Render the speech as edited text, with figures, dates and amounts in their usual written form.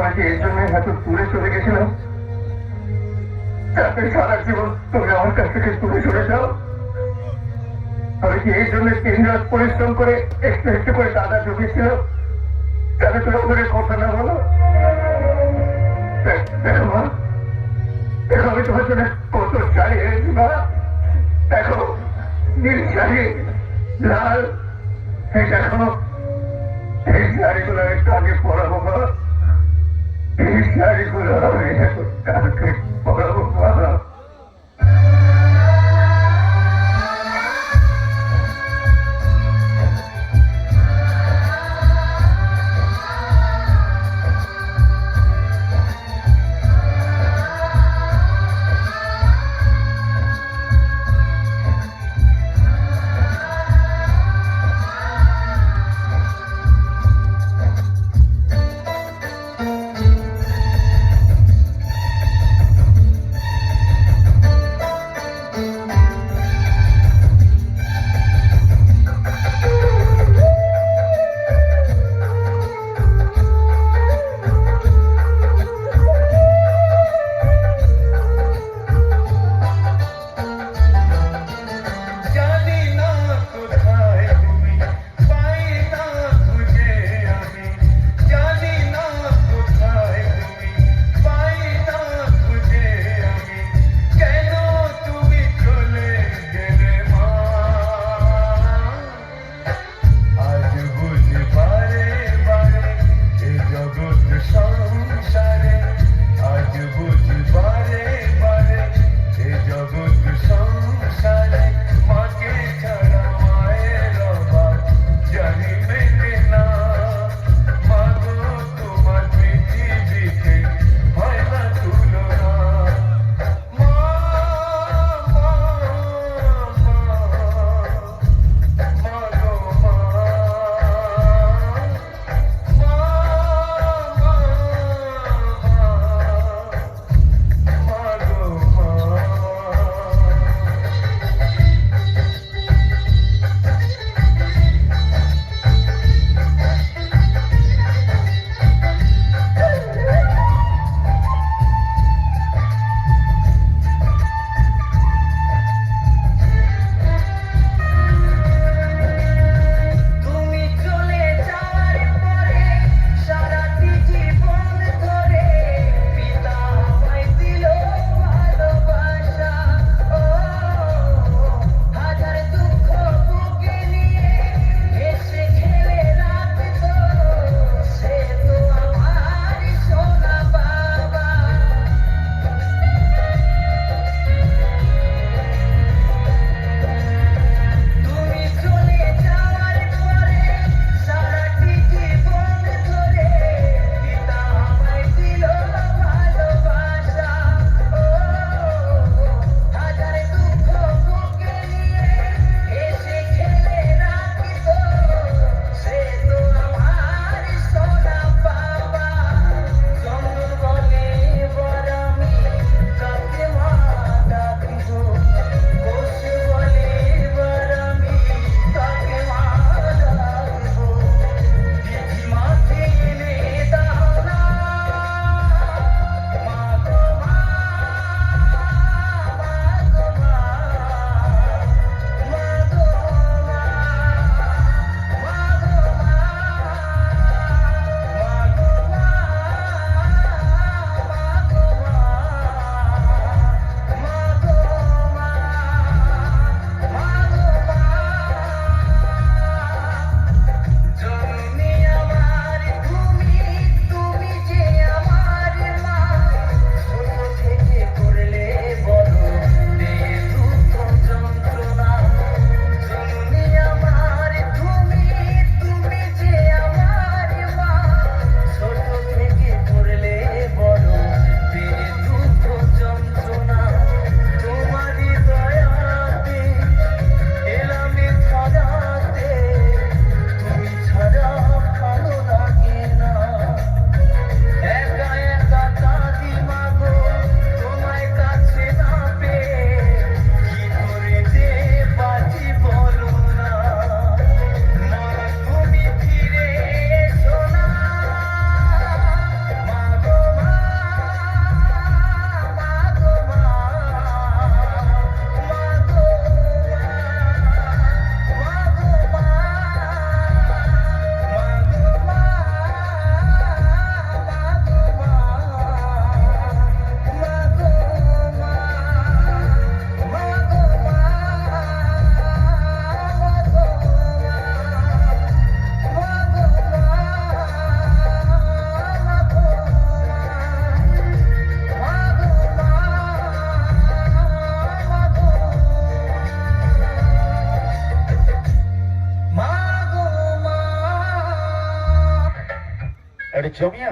আমি কি এর জন্য এত দূরে চলে গেছিলাম যাতে সারা জীবন তুমি আমার কাছ থেকে দূরে সরে যাও? আমি কি এই জন্য 3 রাত পরিশ্রম করে একটু একটু করে টাকা জমিয়েছিলাম যাতে তুমি আমাকে কথা না বলো? দেখো মা, দেখো আমি তোমার জন্য কত শাড়ি এনেছি মা। দেখো নীল শাড়ি, লাল, এই দেখো এই শাড়িগুলো একটু আগে পরাবো মা। এই শাড়িগুলো আমি একটু আগে পরাবো মা। আরে জমিয়া